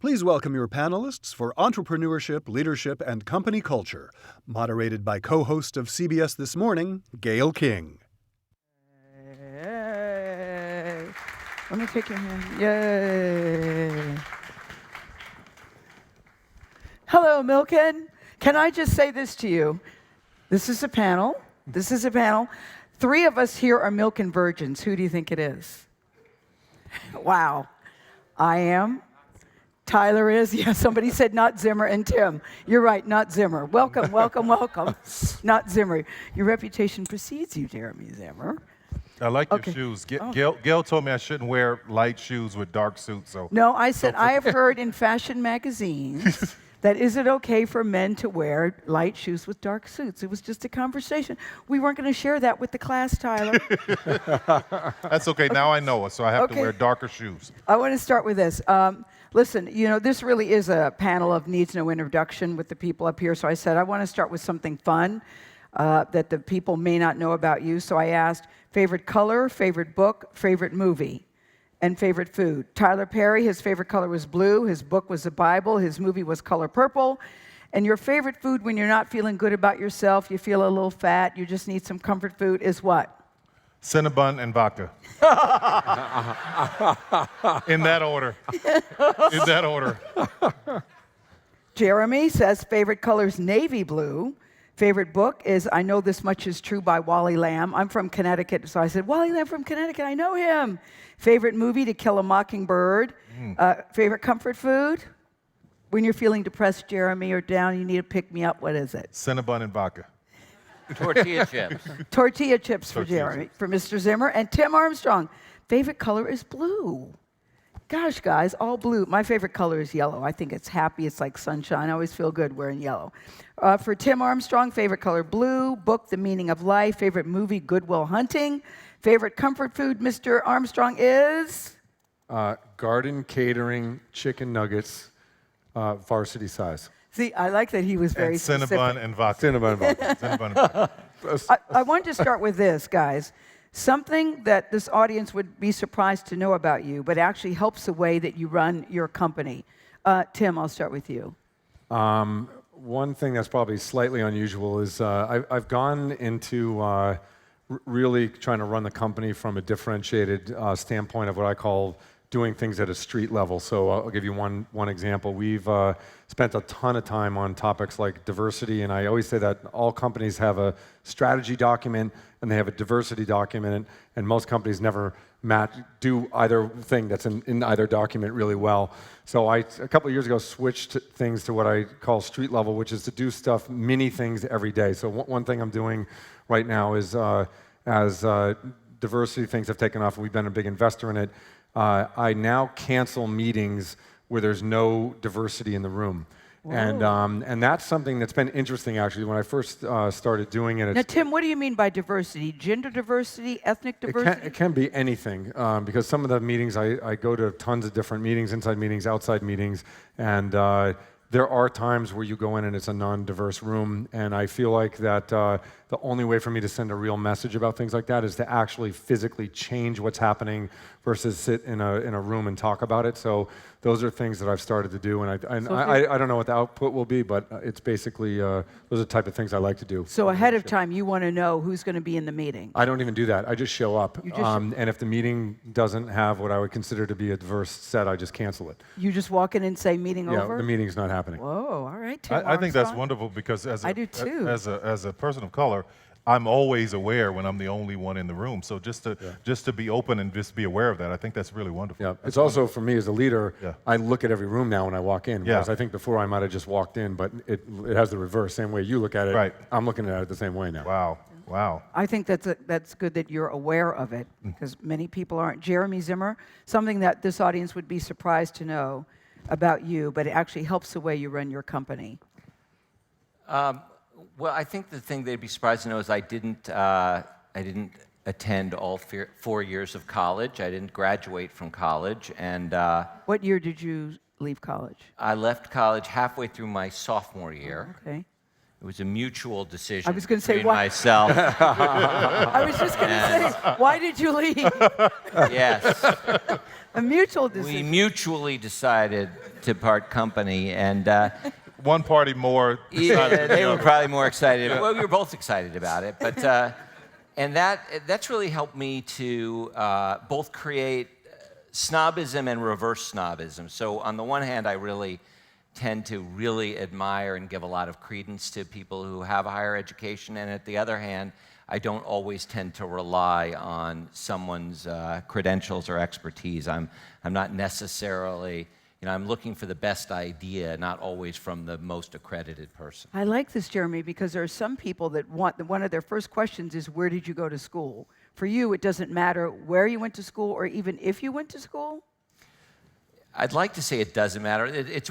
Please welcome your panelists for Entrepreneurship, Leadership, and Company Culture, moderated by co-host of CBS This Morning, Gayle King. Yay. Let me take your hand. Yay. Hello, Milken. Can I just say this to you? This is a panel. Three of us here are Milken virgins. Who do you think it is? Wow. I am. Tyler is. Yeah, somebody said not Zimmer, and Tim. You're right, not Zimmer. Welcome. Not Zimmer. Your reputation precedes you, Jeremy Zimmer. I like your shoes. Gayle told me I shouldn't wear light shoes with dark suits. No, I said I have heard in fashion magazines that is it okay for men to wear light shoes with dark suits? It was just a conversation. We weren't going to share that with the class, Tyler. That's okay. Now I know it, so I have to wear darker shoes. I want to start with this. Listen, this really is a panel of needs no introduction with the people up here. So I said I want to start with something fun that the people may not know about you. So I asked favorite color, favorite book, favorite movie, and favorite food. Tyler Perry, his favorite color was blue. His book was the Bible. His movie was Color Purple. And your favorite food when you're not feeling good about yourself, you feel a little fat, you just need some comfort food, is what? Cinnabon and vodka. In that order. Jeremy says favorite color is navy blue. Favorite book is I Know This Much Is True by Wally Lamb. I'm from Connecticut, so I said, Wally Lamb from Connecticut, I know him. Favorite movie, To Kill a Mockingbird. Favorite comfort food? When you're feeling depressed, Jeremy, or down, you need to pick me up, what is it? Cinnabon and vodka. Tortilla chips. Tortilla chips for Jeremy, for Mr. Zimmer. And Tim Armstrong, favorite color is blue. Gosh, guys, all blue. My favorite color is yellow. I think it's happy. It's like sunshine. I always feel good wearing yellow. For Tim Armstrong, favorite color blue. Book, The Meaning of Life. Favorite movie, Good Will Hunting. Favorite comfort food, Mr. Armstrong, is? Garden catering, chicken nuggets, varsity size. See, I like that he was very specific. Cinnabon and vodka. I wanted to start with this, guys. Something that this audience would be surprised to know about you, but actually helps the way that you run your company. Tim, I'll start with you. One thing that's probably slightly unusual is I've gone into really trying to run the company from a differentiated standpoint of what I call doing things at a street level. So I'll give you one example. We've spent a ton of time on topics like diversity, and I always say that all companies have a strategy document and they have a diversity document, and most companies never do either thing that's in either document really well. So I, a couple of years ago, switched things to what I call street level, which is to do stuff, mini things every day. So one thing I'm doing right now is as diversity things have taken off, and we've been a big investor in it, I now cancel meetings where there's no diversity in the room. And that's something that's been interesting, actually, when I first started doing it. Now, Tim, what do you mean by diversity? Gender diversity, ethnic diversity? It can be anything, because some of the meetings, I go to tons of different meetings, inside meetings, outside meetings, and there are times where you go in and it's a non-diverse room, and I feel like that the only way for me to send a real message about things like that is to actually physically change what's happening versus sit in a room and talk about it. So those are things that I've started to do, and I don't know what the output will be, but it's basically, those are the type of things I like to do. So ahead of time, you want to know who's going to be in the meeting? I don't even do that. I just show up. And if the meeting doesn't have what I would consider to be a diverse set, I just cancel it. You just walk in and say, meeting over? Yeah, the meeting's not happening. Whoa, all right, Tim I think that's Armstrong. wonderful because I do too. as a person of color, I'm always aware when I'm the only one in the room. So just to be open and just be aware of that, I think that's really wonderful. Yeah, it's also for me as a leader. I look at every room now when I walk in. Whereas I think before I might have just walked in, but it has the reverse. Same way you look at it. Right. I'm looking at it the same way now. Wow. I think that's good that you're aware of it, because many people aren't. Jeremy Zimmer, something that this audience would be surprised to know about you, but it actually helps the way you run your company. Well, I think the thing they'd be surprised to know is I didn't attend all 4 years of college. I didn't graduate from college, and What year did you leave college? I left college halfway through my sophomore year. Okay. It was a mutual decision. I was gonna say, between why- myself. I was just going to say, why did you leave? Yes. A mutual We decision. mutually decided to part company, and One party more decided yeah, than they the were other. probably more excited. Well, we were both excited about it, but and that's really helped me to both create snobism and reverse snobism. So on the one hand, I really tend to really admire and give a lot of credence to people who have a higher education, and at the other hand, I don't always tend to rely on someone's credentials or expertise. I'm not necessarily, I'm looking for the best idea, not always from the most accredited person. I like this, Jeremy, because there are some people that one of their first questions is, where did you go to school? For you, it doesn't matter where you went to school or even if you went to school? I'd like to say it doesn't matter. It's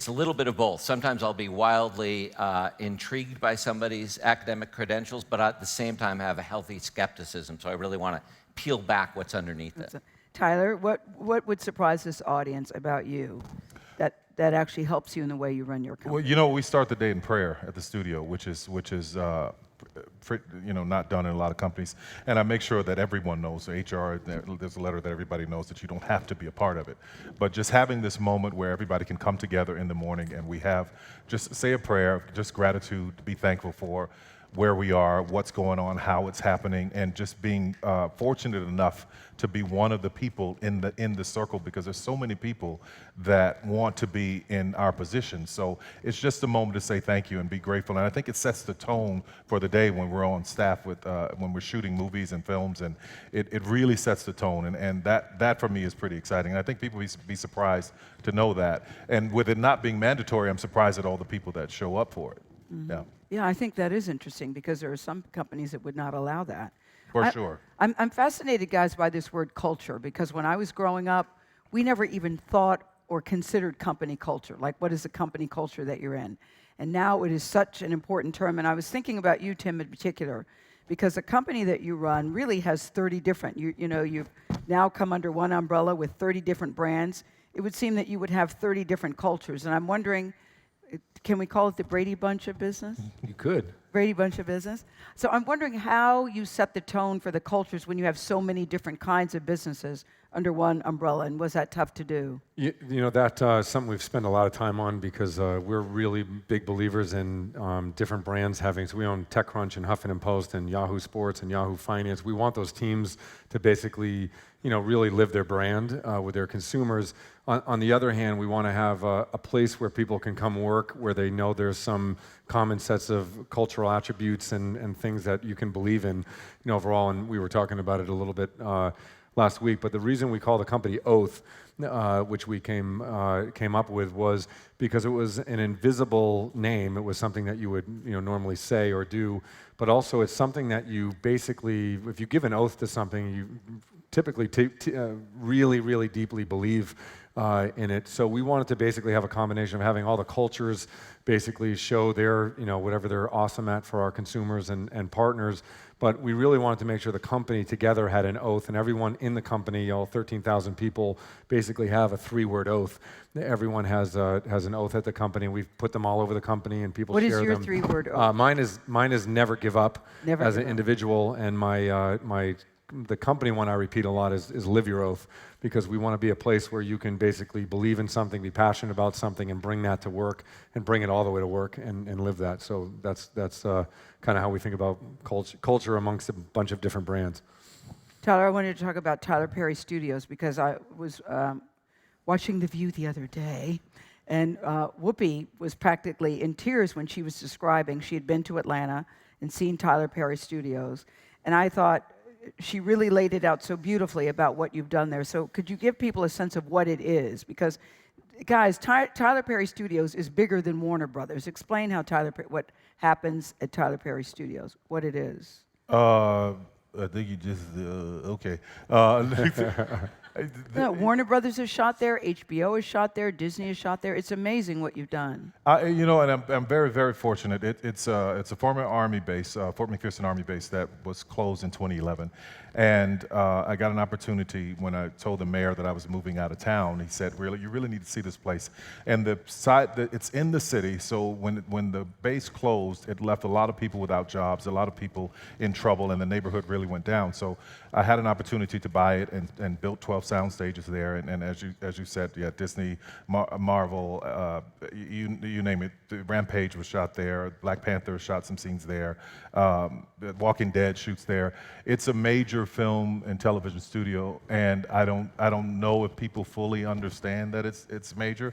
a little bit of both. Sometimes I'll be wildly intrigued by somebody's academic credentials, but at the same time have a healthy skepticism. So I really want to peel back what's underneath it. Tyler, what would surprise this audience about you that actually helps you in the way you run your company? Well, we start the day in prayer at the studio, which is not done in a lot of companies. And I make sure that everyone knows, HR, there's a letter that everybody knows that you don't have to be a part of it. But just having this moment where everybody can come together in the morning and we have, just say a prayer, just gratitude, to be thankful for where we are, what's going on, how it's happening, and just being fortunate enough to be one of the people in the circle, because there's so many people that want to be in our position. So it's just a moment to say thank you and be grateful. And I think it sets the tone for the day when we're on staff with when we're shooting movies and films, and it really sets the tone. And that for me is pretty exciting. And I think people be surprised to know that. And with it not being mandatory, I'm surprised at all the people that show up for it. Mm-hmm. Yeah. Yeah, I think that is interesting because there are some companies that would not allow that. For sure. I'm fascinated, guys, by this word culture, because when I was growing up, we never even thought or considered company culture. Like, what is the company culture that you're in? And now it is such an important term. And I was thinking about you, Tim, in particular, because the company that you run really has 30 different. You've now come under one umbrella with 30 different brands. It would seem that you would have 30 different cultures. And I'm wondering, can we call it the Brady Bunch of business? You could. Brady Bunch of business. So I'm wondering how you set the tone for the cultures when you have so many different kinds of businesses under one umbrella, and was that tough to do? That's something we've spent a lot of time on because we're really big believers in different brands having, so we own TechCrunch and Huffington Post and Yahoo Sports and Yahoo Finance. We want those teams to basically, really live their brand with their consumers. On the other hand, we want to have a place where people can come work, where they know there's some common sets of cultural attributes and things that you can believe in, overall. And we were talking about it a little bit last week. But the reason we call the company Oath, which we came up with, was because it was an invisible name. It was something that you would normally say or do, but also it's something that you basically, if you give an oath to something, you typically really, really deeply believe in it. So we wanted to basically have a combination of having all the cultures basically show their, whatever they're awesome at for our consumers and partners. But we really wanted to make sure the company together had an oath, and everyone in the company, all 13,000 people, basically have a 3-word oath. Everyone has an oath at the company. We've put them all over the company, and people share them. What is your 3-word oath? Mine is never give up Never as give an up. individual, and the company one I repeat a lot is live your oath, because we want to be a place where you can basically believe in something, be passionate about something, and bring that to work, and bring it all the way to work and live that. So that's kind of how we think about culture amongst a bunch of different brands. Tyler, I wanted to talk about Tyler Perry Studios because I was watching The View the other day, and Whoopi was practically in tears when she was describing she had been to Atlanta and seen Tyler Perry Studios, and I thought she really laid it out so beautifully about what you've done there. So could you give people a sense of what it is? Because, guys, Tyler Perry Studios is bigger than Warner Brothers. Explain how what happens at Tyler Perry Studios, what it is. I think you just, okay. Yeah, Warner Brothers has shot there, HBO has shot there, Disney has shot there. It's amazing what you've done. You know, and I'm very, very fortunate. It's a former Army base, Fort McPherson Army base that was closed in 2011. And I got an opportunity when I told the mayor that I was moving out of town. He said, "Really, you really need to see this place." And it's in the city, so when the base closed, it left a lot of people without jobs, a lot of people in trouble, and the neighborhood really went down. So I had an opportunity to buy it and built 12 sound stages there. And as you said, yeah, Disney, Marvel, you name it. The Rampage was shot there. Black Panther shot some scenes there. The Walking Dead shoots there. It's a major film and television studio, and I don't know if people fully understand that it's major,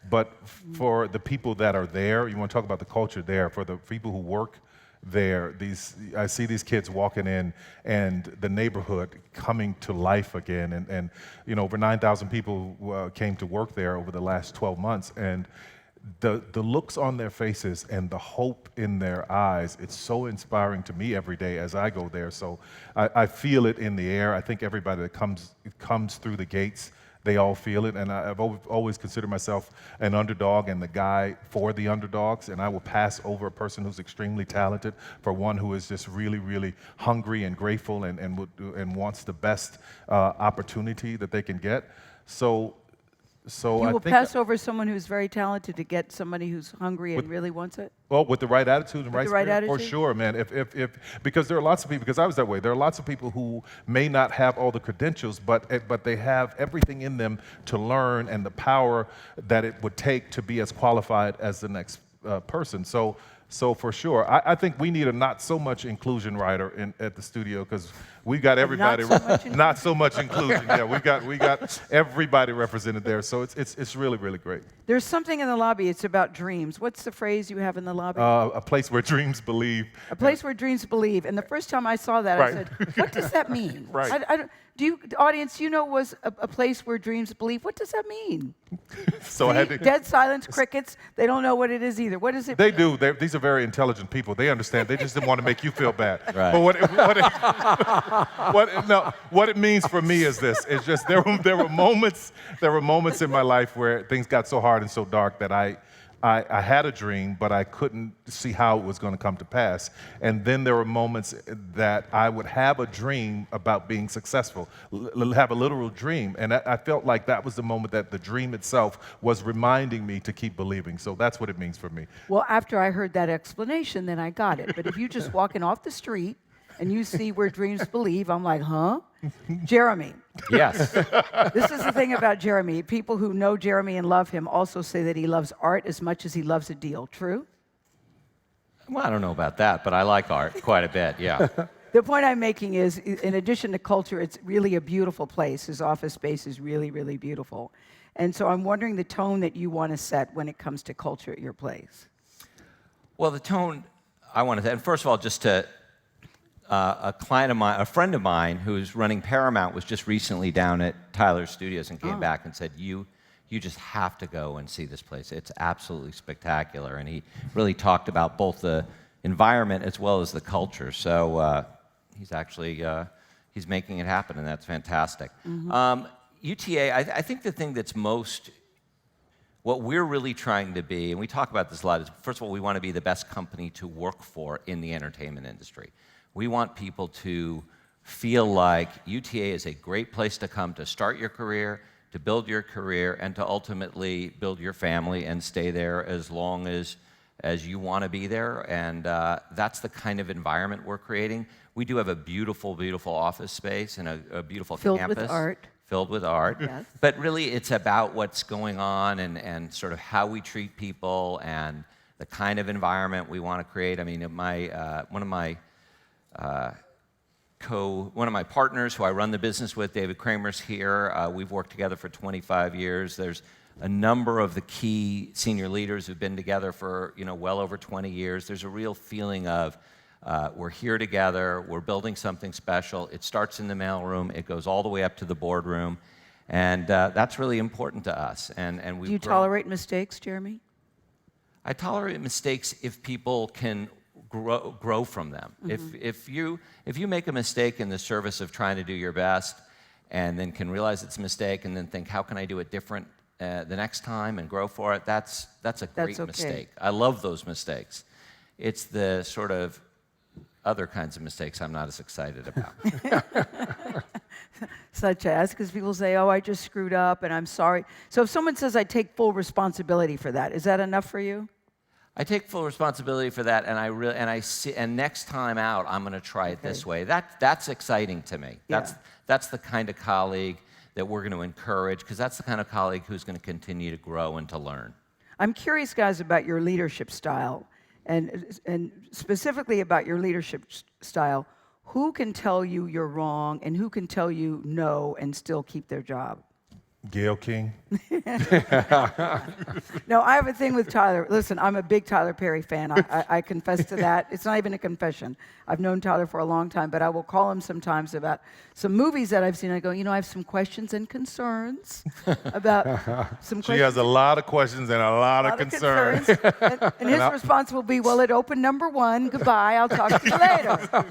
but for the people that are there, you want to talk about the culture there. For the people who work there, I see these kids walking in and the neighborhood coming to life again, and you know, over 9,000 people came to work there over the last 12 months, and the looks on their faces and the hope in their eyes, it's so inspiring to me every day as I go there. So I feel it in the air. I think everybody that comes through the gates, they all feel it. And I've always considered myself an underdog and the guy for the underdogs. And I will pass over a person who's extremely talented for one who is just really, really hungry and grateful and wants the best opportunity that they can get. So You will pass over someone who's very talented to get somebody who's hungry and really wants it? Well, with the right attitude and right spirit, for attitude? sure, man. Because there are lots of people, because I was that way, there are lots of people who may not have all the credentials, but they have everything in them to learn and the power that it would take to be as qualified as the next person. So for sure, I think we need a not so much inclusion writer at the studio, because we got everybody. Not so much inclusion. Yeah, we got everybody represented there. So it's really, really great. There's something in the lobby. It's about dreams. What's the phrase you have in the lobby? A place where dreams believe. A place where dreams believe. And the first time I saw that, I said, "What does that mean?" Right. Audience, you know, was a place where dreams believe. What does that mean? So I had to, dead silence, crickets. They don't know what it is either. What does it They mean? do. These are very intelligent people. They understand. They just didn't want to make you feel bad. Right. But what it means for me is this. It's just there were moments in my life where things got so hard and so dark that I had a dream, but I couldn't see how it was going to come to pass. And then there were moments that I would have a dream about being successful, have a literal dream. And I felt like that was the moment that the dream itself was reminding me to keep believing. So that's what it means for me. Well, after I heard that explanation, then I got it. But if you're just walking off the street and you see where dreams believe, I'm like, huh? Jeremy. Yes. This is the thing about Jeremy. People who know Jeremy and love him also say that he loves art as much as he loves a deal. True? Well, I don't know about that, but I like art quite a bit, yeah. The point I'm making is, in addition to culture, it's really a beautiful place. His office space is really, really beautiful. And so I'm wondering the tone that you want to set when it comes to culture at your place. Well, the tone I want to set, and first of all, just to a friend of mine who's running Paramount was just recently down at Tyler's Studios and came back and said, you just have to go and see this place. It's absolutely spectacular. And he really talked about both the environment as well as the culture. So he's actually, he's making it happen, and that's fantastic. UTA, I think the thing that's what we're really trying to be, and we talk about this a lot, is first of all, we want to be the best company to work for in the entertainment industry. We want people to feel like UTA is a great place to come to start your career, to build your career, and to ultimately build your family and stay there as long as you want to be there. And that's the kind of environment we're creating. We do have a beautiful, beautiful office space and a beautiful campus. Filled with art. Yes. But really, it's about what's going on and sort of how we treat people and the kind of environment we want to create. I mean, one of my partners who I run the business with, David Kramer's here. We've worked together for 25 years. There's a number of the key senior leaders who've been together for well over 20 years. There's a real feeling of we're here together, we're building something special. It starts in the mailroom, it goes all the way up to the boardroom, and that's really important to us. And do you tolerate mistakes, Jeremy? I tolerate mistakes if people can grow from them. If you make a mistake in the service of trying to do your best, and then can realize it's a mistake and then think, how can I do it different the next time and grow for it, that's a great mistake. I love those mistakes. It's the sort of other kinds of mistakes I'm not as excited about. Such as, because people say, oh, I just screwed up and I'm sorry. So if someone says I take full responsibility for that, is that enough for you? I take full responsibility for that, and next time out, I'm going to try it this way. That's exciting to me. Yeah. That's the kind of colleague that we're going to encourage, because that's the kind of colleague who's going to continue to grow and to learn. I'm curious, guys, about your leadership style, and specifically about your leadership style. Who can tell you you're wrong, and who can tell you no and still keep their job? Gayle King. No, I have a thing with Tyler. Listen, I'm a big Tyler Perry fan. I confess to that. It's not even a confession. I've known Tyler for a long time, but I will call him sometimes about some movies that I've seen. I go, I have some questions and concerns about some questions. She has a lot of questions and a lot of concerns. And his response will be, well, at open number 1, goodbye, I'll talk to you later.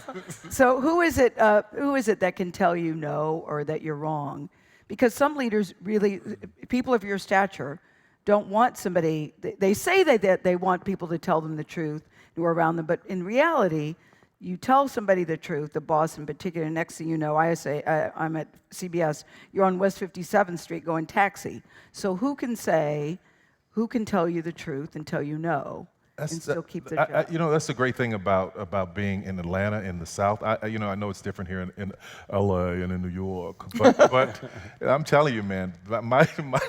So who is it that can tell you no or that you're wrong? Because some leaders really, people of your stature, don't want somebody, they say that they want people to tell them the truth who are around them, but in reality, you tell somebody the truth, the boss in particular, next thing you know, I say, I'm at CBS, you're on West 57th Street going taxi. So who can tell you the truth and tell you no? And still keep their job. That's the great thing about being in Atlanta, in the South. I know it's different here in LA and in New York, but I'm telling you, man,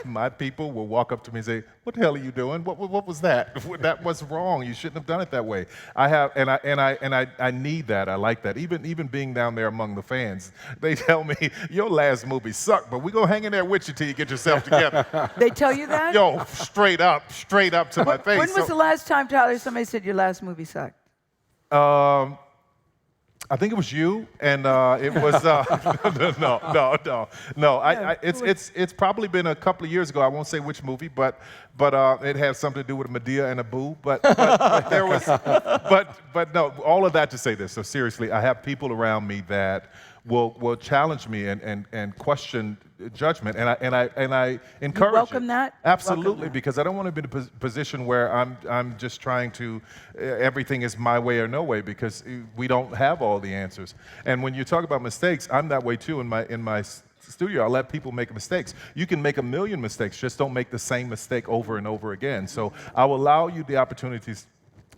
my people will walk up to me and say, "What the hell are you doing? What was that? That was wrong. You shouldn't have done it that way." I need that. I like that. Even being down there among the fans, they tell me, "Your last movie sucked, but we're gonna hang in there with you till you get yourself together." They tell you that? Yo, straight up to my face. When was the last time, Tyler, somebody said your last movie sucked? I think it was you, and it was no. It's probably been a couple of years ago. I won't say which movie, but it had something to do with a Medea and a boo. But there was, but no. All of that to say this. So seriously, I have people around me that will challenge me and question judgment, and I encourage you welcome it. that? Absolutely, welcome that. because I don't want to be in a position where I'm just trying to everything is my way or no way, because we don't have all the answers. And when you talk about mistakes, I'm that way too. In my studio, I let people make mistakes. You can make 1,000,000 mistakes, just don't make the same mistake over and over again. So I will allow you the opportunities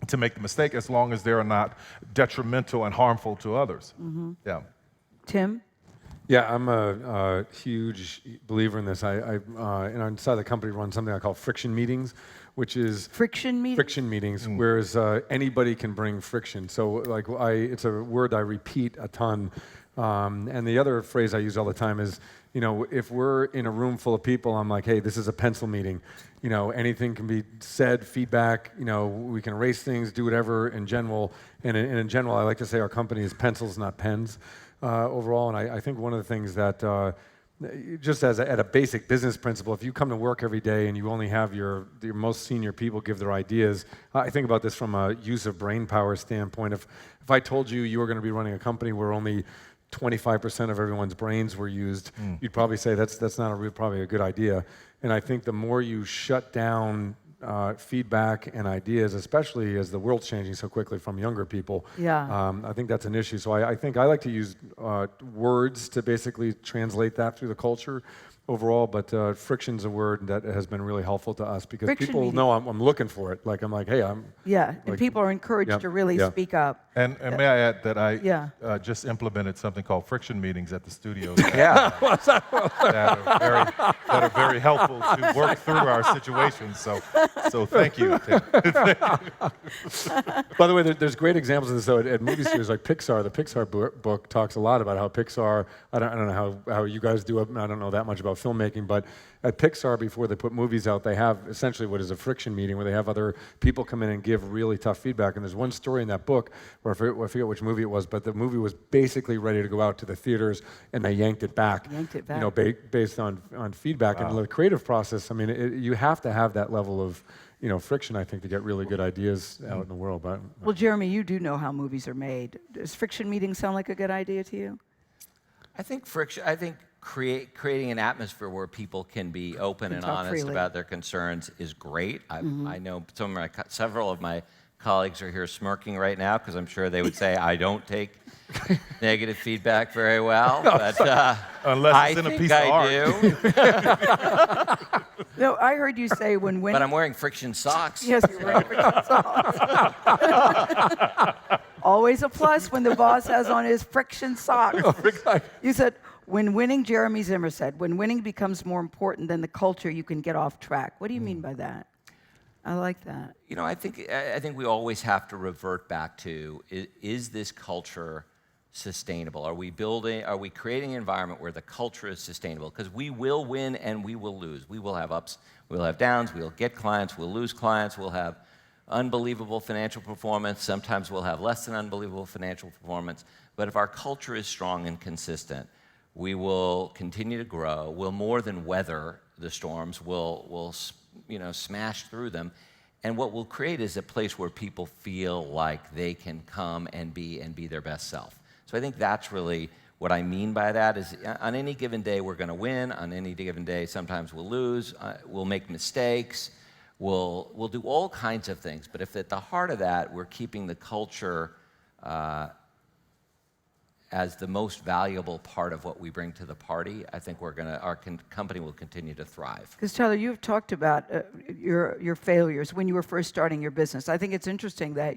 to make the mistake as long as they are not detrimental and harmful to others. Mm-hmm. Yeah. Tim? Yeah, I'm a huge believer in this. Inside the company, run something I call friction meetings, which is friction meetings. Friction meetings, whereas anybody can bring friction. So, it's a word I repeat a ton. And the other phrase I use all the time is, if we're in a room full of people, I'm like, hey, this is a pencil meeting. Anything can be said, feedback. We can erase things, do whatever in general. And in general, I like to say our company is pencils, not pens. Overall, and I think one of the things that, just at a basic business principle, if you come to work every day and you only have your most senior people give their ideas, I think about this from a use of brain power standpoint. If I told you were going to be running a company where only 25% of everyone's brains were used, you'd probably say that's not probably a good idea. And I think the more you shut down feedback and ideas, especially as the world's changing so quickly from younger people, I think that's an issue. So I think I like to use words to basically translate that through the culture overall, but friction's a word that has been really helpful to us because people know I'm looking for it. I'm like, hey, I'm... Yeah, and people are encouraged to really speak up. And may I add that I just implemented something called friction meetings at the studio. Yeah. that are very helpful to work through our situations. So thank you, Tim. By the way, there's great examples of this though at movie studios like Pixar. The Pixar book talks a lot about how Pixar, I don't know how you guys do it, I don't know that much about filmmaking, but at Pixar, before they put movies out, they have essentially what is a friction meeting where they have other people come in and give really tough feedback. And there's one story in that book where I forget which movie it was, but the movie was basically ready to go out to the theaters, and they yanked it back. Based on feedback. Wow. And the creative process. I mean, you have to have that level of friction, I think, to get really good ideas out in the world. But well, Jeremy, you do know how movies are made. Does friction meetings sound like a good idea to you? I think friction. I think creating an atmosphere where people can be open and talk honest freely. about their concerns is great. I know several of my colleagues are here smirking right now because I'm sure they would say I don't take negative feedback very well, but Unless it's in a piece of art. I do. No, I heard you say when winning. But I'm wearing friction socks. Yes, you're wearing friction socks. Always a plus when the boss has on his friction socks. You said, when winning, Jeremy Zimmer said, when winning becomes more important than the culture, you can get off track. What do you mean by that? I like that. You know, I think we always have to revert back to, is this culture sustainable? Are we creating an environment where the culture is sustainable? Because we will win and we will lose. We will have ups, we'll have downs, we'll get clients, we'll lose clients, we'll have unbelievable financial performance, sometimes we'll have less than unbelievable financial performance. But if our culture is strong and consistent, we will continue to grow, we'll more than weather the storms, we'll smash through them. And what we'll create is a place where people feel like they can come and be their best self. So I think that's really what I mean by that is on any given day we're going to win, on any given day sometimes we'll lose, we'll make mistakes, we'll do all kinds of things. But if at the heart of that we're keeping the culture as the most valuable part of what we bring to the party, I think our company will continue to thrive. Because Tyler, you've talked about your failures when you were first starting your business. I think it's interesting that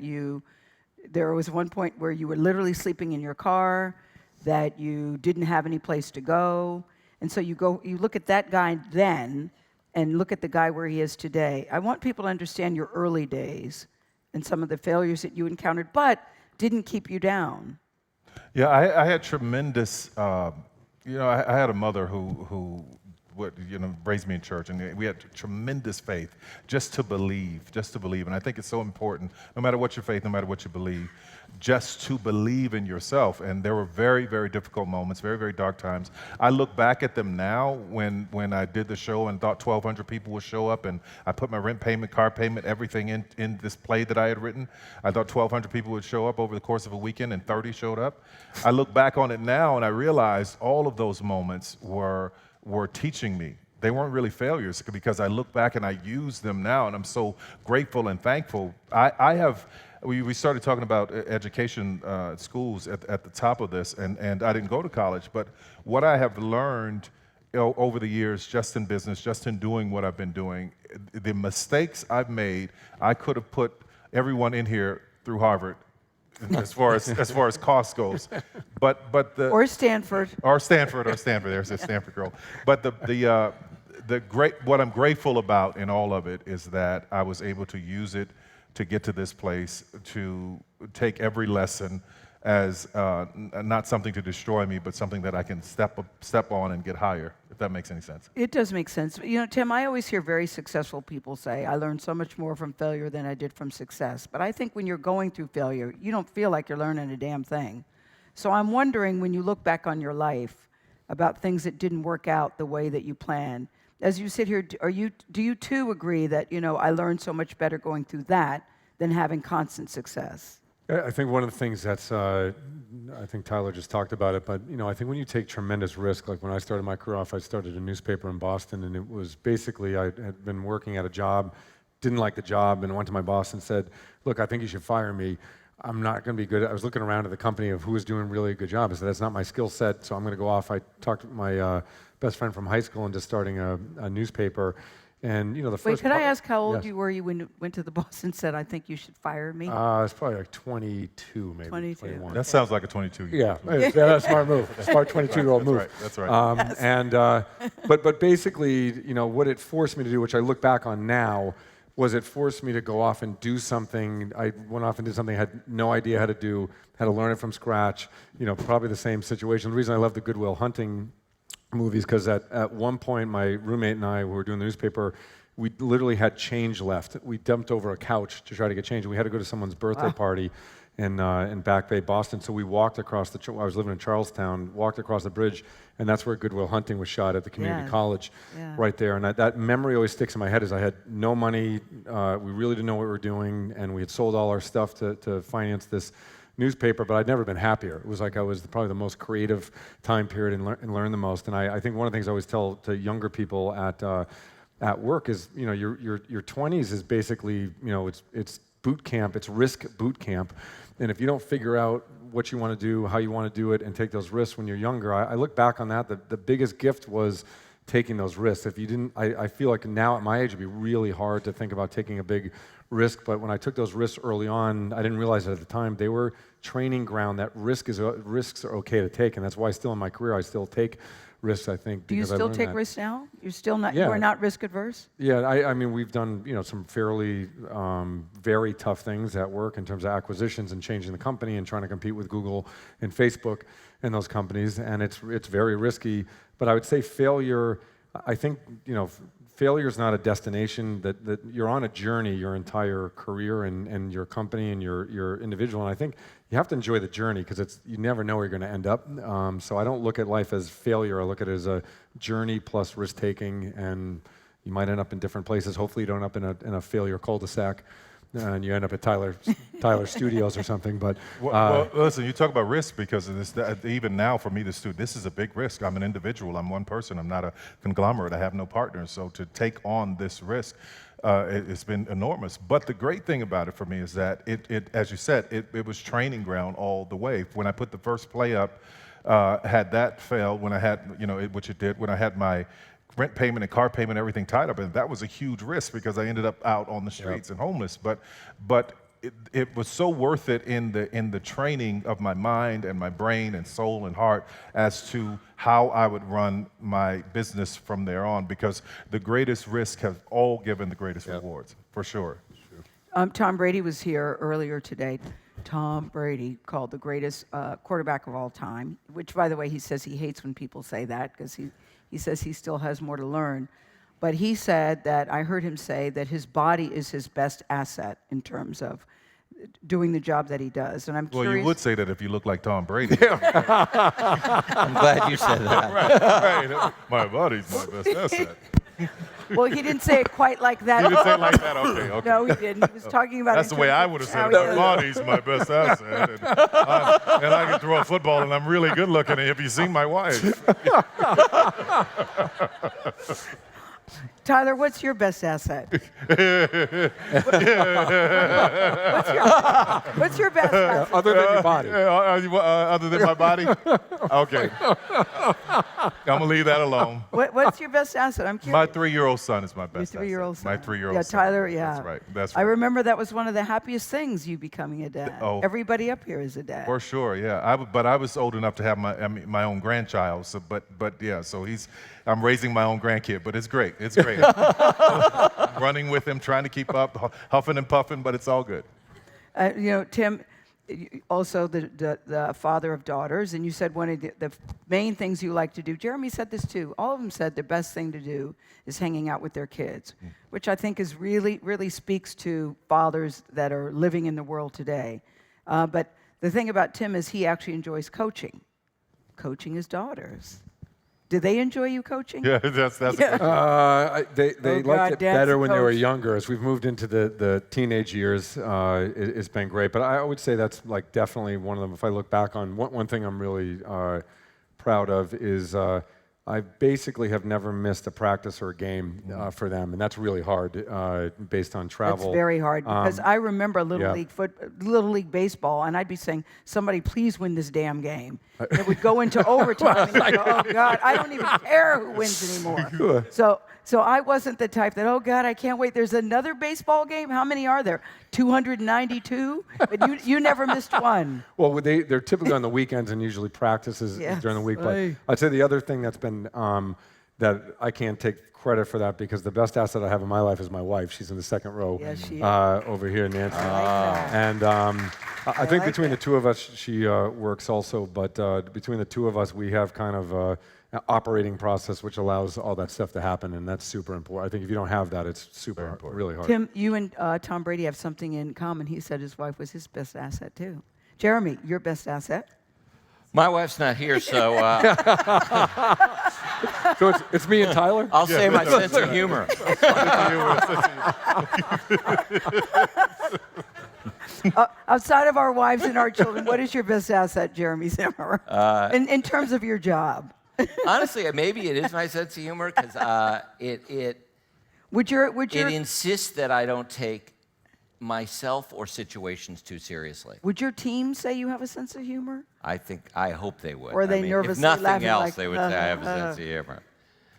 there was one point where you were literally sleeping in your car, that you didn't have any place to go, and so you look at that guy then, and look at the guy where he is today. I want people to understand your early days and some of the failures that you encountered, but didn't keep you down. Yeah, I had tremendous, I had a mother who raised me in church, and we had tremendous faith just to believe. And I think it's so important, no matter what your faith, no matter what you believe, just to believe in yourself. And there were very, very difficult moments, very, very dark times. I look back at them now when I did the show and thought 1,200 people would show up, and I put my rent payment, car payment, everything in this play that I had written. I thought 1,200 people would show up over the course of a weekend, and 30 showed up. I look back on it now, and I realize all of those moments were teaching me. They weren't really failures because I look back and I use them now, and I'm so grateful and thankful. We started talking about education schools at the top of this, and I didn't go to college, but what I have learned over the years, just in business, just in doing what I've been doing, the mistakes I've made, I could have put everyone in here through Harvard. As far as cost goes, but Or Stanford. There's a Stanford girl. But what I'm grateful about in all of it is that I was able to use it to get to this place, to take every lesson as not something to destroy me, but something that I can step on and get higher, if that makes any sense. It does make sense. You know, Tim, I always hear very successful people say, I learned so much more from failure than I did from success. But I think when you're going through failure, you don't feel like you're learning a damn thing. So I'm wondering, when you look back on your life, about things that didn't work out the way that you planned, as you sit here, do you too agree that, I learned so much better going through that than having constant success? I think one of the things that's, I think Tyler just talked about it, but I think when you take tremendous risk, like when I started my career off, I started a newspaper in Boston, and it was basically, I had been working at a job, didn't like the job, and went to my boss and said, look, I think you should fire me. I'm not going to be good. I was looking around at the company of who was doing really a good job. I said, that's not my skill set, so I'm going to go off. I talked to my best friend from high school into starting a newspaper. And the first. Wait, could I ask how old yes. you were when you went to the boss and said, I think you should fire me? It's probably like 22, maybe 22. 21. That sounds like a 22. Yeah, that's a smart move. A smart 22-year-old move. That's right. But basically, what it forced me to do, which I look back on now, was it forced me to go off and do something. I went off and did something I had no idea how to do, had to learn it from scratch. Probably the same situation. The reason I love the Good Will Hunting movies, because at one point my roommate and I, who were doing the newspaper, we literally had change left. We dumped over a couch to try to get change, and we had to go to someone's birthday party in Back Bay, Boston. So we walked across I was living in Charlestown, walked across the bridge, and that's where Good Will Hunting was shot at the community college, right there. And that memory always sticks in my head, is I had no money, we really didn't know what we were doing, and we had sold all our stuff to finance this newspaper, but I'd never been happier. It was like I was probably the most creative time period and learned the most. And I think one of the things I always tell to younger people at work is, your 20s is basically, it's boot camp, it's risk boot camp. And if you don't figure out what you want to do, how you want to do it, and take those risks when you're younger, I look back on that, the biggest gift was taking those risks. If you didn't, I feel like now at my age, it'd be really hard to think about taking a big risk, but when I took those risks early on, I didn't realize it at the time, they were training ground that risks are okay to take, and that's why still in my career, I still take risks, I think. Do you still take risks now? You're still not, Yeah. you are not risk adverse? Yeah, I mean, we've done, some fairly, very tough things at work in terms of acquisitions and changing the company and trying to compete with Google and Facebook and those companies, and it's very risky. But I would say failure, I think, failure is not a destination, that you're on a journey your entire career and your company and your individual, and I think you have to enjoy the journey because you never know where you're going to end up. So I don't look at life as failure. I look at it as a journey plus risk-taking, and you might end up in different places. Hopefully you don't end up in a failure cul-de-sac and you end up at Tyler Studios or something. But well, listen, you talk about risk because of this. Even now, for me, this is a big risk. I'm an individual. I'm one person. I'm not a conglomerate. I have no partners. So to take on this risk, it's been enormous. But the great thing about it for me is that it as you said, it was training ground all the way. When I put the first play up, had that failed, when I had, which it did, when I had my rent payment and car payment, everything tied up, and that was a huge risk because I ended up out on the streets and homeless. But it was so worth it in the training of my mind and my brain and soul and heart as to how I would run my business from there on, because the greatest risks have all given the greatest rewards, for sure. Tom Brady was here earlier today. Tom Brady, called the greatest quarterback of all time, which, by the way, he says he hates when people say that because he says he still has more to learn. But he said that, I heard him say that his body is his best asset in terms of doing the job that he does. And I'm curious. Well, you would say that if you look like Tom Brady. I'm glad you said that. right. My body's my best asset. Well, he didn't say it quite like that. You didn't say it like that? Okay. No, he didn't. He was talking about. That's the way I would have said it. My body's my best asset. And I can throw a football, and I'm really good looking. Have you seen my wife? Tyler, what's your best asset? What's your best asset? other than your body. Other than my body? Okay. I'm going to leave that alone. What's your best asset? I'm curious. My 3-year-old son is my best Your 3-year-old asset. son. My 3-year-old son. Tyler, yeah. That's right. That's I right. remember that was one of the happiest things, you becoming a dad. Oh. Everybody up here is a dad. For sure, yeah. But I was old enough to have my own grandchild. So, but yeah. So I'm raising my own grandkid. But it's great. It's great. Running with him, trying to keep up, huffing and puffing. But it's all good. Tim, also the father of daughters, and you said one of the main things you like to do. Jeremy said this too. All of them said the best thing to do is hanging out with their kids, which I think is really speaks to fathers that are living in the world today. But the thing about Tim is he actually enjoys coaching his daughters. Do they enjoy you coaching? Yeah, that's Yeah. They liked it better when they were younger. As we've moved into the teenage years, it's been great. But I would say that's like definitely one of them. If I look back on one thing I'm really proud of is I basically have never missed a practice or a game for them, and that's really hard based on travel. It's very hard because I remember Little League baseball, and I'd be saying, "Somebody, please win this damn game." And it would go into overtime, and you'd go, "Oh God, I don't even care who wins anymore." So I wasn't the type that, "Oh God, I can't wait. There's another baseball game. How many are there? 292." But you never missed one. Well, they're typically on the weekends and usually practices during the week. But I'd say the other thing that's been that I can't take credit for that because the best asset I have in my life is my wife. She's in the second row over here, Nancy. And I think between the two of us, she works also. But between the two of us, we have kind of an operating process which allows all that stuff to happen, and that's super important. I think if you don't have that, it's super important. Really hard. Tim, you and Tom Brady have something in common. He said his wife was his best asset too. Jeremy, your best asset? My wife's not here, so So it's me and Tyler? I'll say my sense of humor. Outside of our wives and our children, what is your best asset, Jeremy Zimmer, in terms of your job? Honestly, maybe it is my sense of humor because it insists that I don't take myself or situations too seriously. Would your team say you have a sense of humor? I hope they would. Or are they nervously if nothing laughing else, like, they would say I have a sense of humor.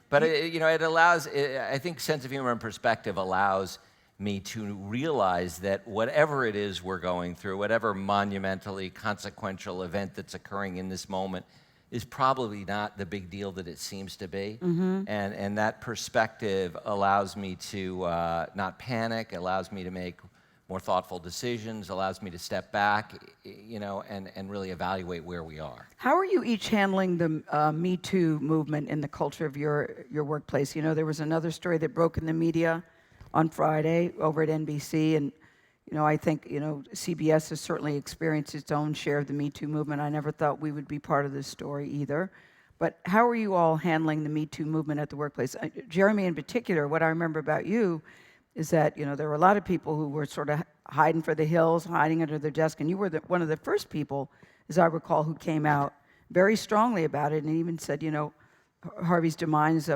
But it allows. I think sense of humor and perspective allows me to realize that whatever it is we're going through, whatever monumentally consequential event that's occurring in this moment, is probably not the big deal that it seems to be. And that perspective allows me to not panic, allows me to make more thoughtful decisions, allows me to step back, and really evaluate where we are. How are you each handling the Me Too movement in the culture of your workplace? There was another story that broke in the media on Friday over at NBC, and I think CBS has certainly experienced its own share of the Me Too movement. I never thought we would be part of this story either. But how are you all handling the Me Too movement at the workplace? Jeremy, in particular, what I remember about you is that there were a lot of people who were sort of hiding for the hills, hiding under their desk, and you were one of the first people, as I recall, who came out very strongly about it and even said, Harvey's demise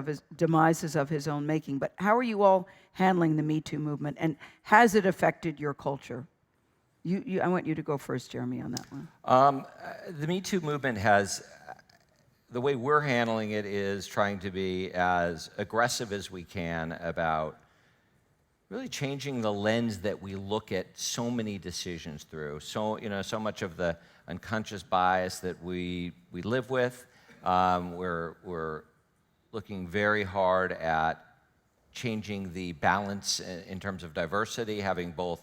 is of his own making. But how are you all handling the Me Too movement, and has it affected your culture? I want you to go first, Jeremy, on that one. The Me Too movement the way we're handling it is trying to be as aggressive as we can about really changing the lens that we look at so many decisions through. So much of the unconscious bias that we live with. We're looking very hard at changing the balance in terms of diversity, having both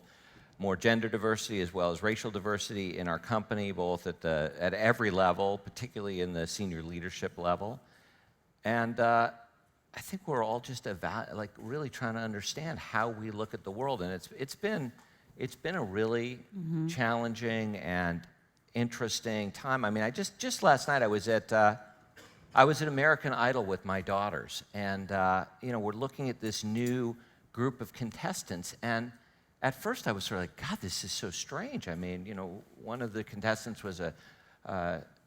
more gender diversity as well as racial diversity in our company, both at every level, particularly in the senior leadership level. And I think we're all just really trying to understand how we look at the world, and it's been a really challenging and interesting time. I mean, just last night I was at American Idol with my daughters, and we're looking at this new group of contestants, and at first I was sort of like, God, this is so strange. I mean, one of the contestants was a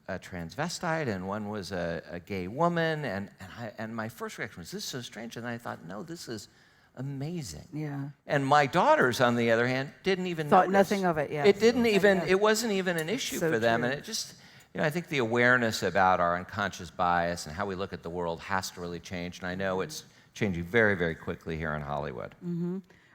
transvestite, and one was a gay woman, and my first reaction was, this is so strange, and I thought, no, this is amazing. Yeah. And my daughters, on the other hand, didn't even thought notice. nothing of it. Yeah. It wasn't even an issue So for them, true. and it just, I think the awareness about our unconscious bias and how we look at the world has to really change, and I know it's changing very, very quickly here in Hollywood.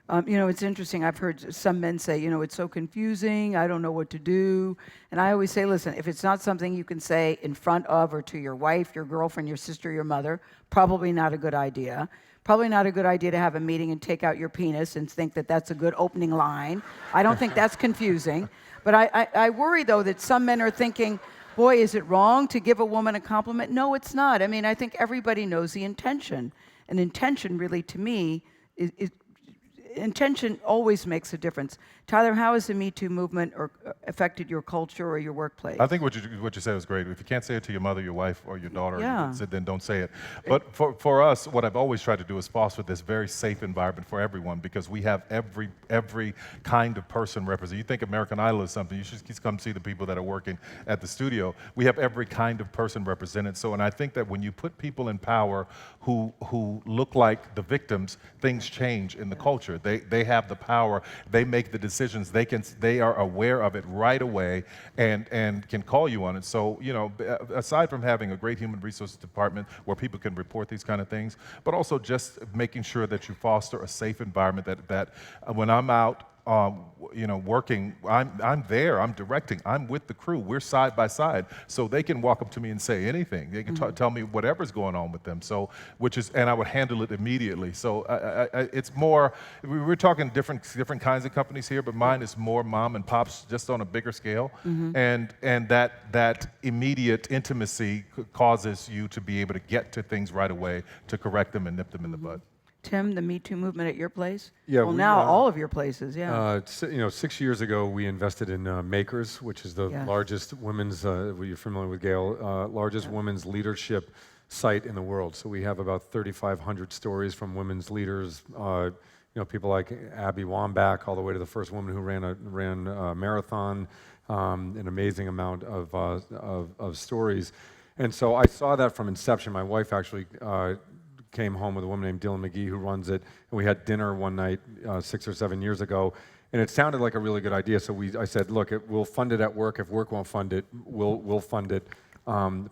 It's interesting. I've heard some men say, it's so confusing. I don't know what to do. And I always say, listen, if it's not something you can say in front of or to your wife, your girlfriend, your sister, your mother, probably not a good idea. Probably not a good idea to have a meeting and take out your penis and think that that's a good opening line. I don't think that's confusing. But I worry, though, that some men are thinking, boy, is it wrong to give a woman a compliment? No, it's not. I mean, I think everybody knows the intention. And intention, really, to me, intention always makes a difference. Tyler, how has the Me Too movement affected your culture or your workplace? I think what you said was great. If you can't say it to your mother, your wife, or your daughter, Yeah. then don't say it. But for us, what I've always tried to do is foster this very safe environment for everyone, because we have every kind of person represented. You think American Idol is something, you should come see the people that are working at the studio. We have every kind of person represented. So, and I think that when you put people in power who look like the victims, things change in the culture. They have the power. They make the decisions. They are aware of it right away and can call you on it. So, aside from having a great human resources department where people can report these kind of things, but also just making sure that you foster a safe environment that when I'm out working, I'm there, I'm directing, I'm with the crew, we're side by side, so they can walk up to me and say anything. They can tell me whatever's going on with them. So, and I would handle it immediately. So it's more. We're talking different kinds of companies here, but mine is more mom and pops, just on a bigger scale, and that immediate intimacy causes you to be able to get to things right away, to correct them and nip them in the bud. Tim, the Me Too movement at your place? Yeah, well, now all of your places, yeah. 6 years ago, we invested in Makers, which is the largest women's, you're familiar with Gayle, largest women's leadership site in the world. So we have about 3,500 stories from women's leaders, people like Abby Wambach, all the way to the first woman who ran a marathon, an amazing amount of stories. And so I saw that from inception. My wife actually came home with a woman named Dylan McGee who runs it, and we had dinner one night 6 or 7 years ago, and it sounded like a really good idea. So I said, look, we'll fund it at work. If work won't fund it, we'll fund it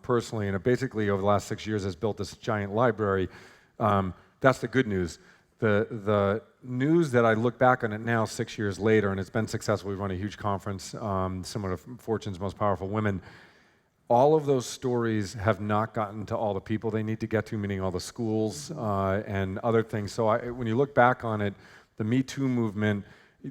personally. And it basically, over the last 6 years, has built this giant library. That's the good news. The news that I look back on it now, 6 years later, and it's been successful. We run a huge conference similar to Fortune's Most Powerful Women. All of those stories have not gotten to all the people they need to get to, meaning all the schools and other things. So when you look back on it, the Me Too movement,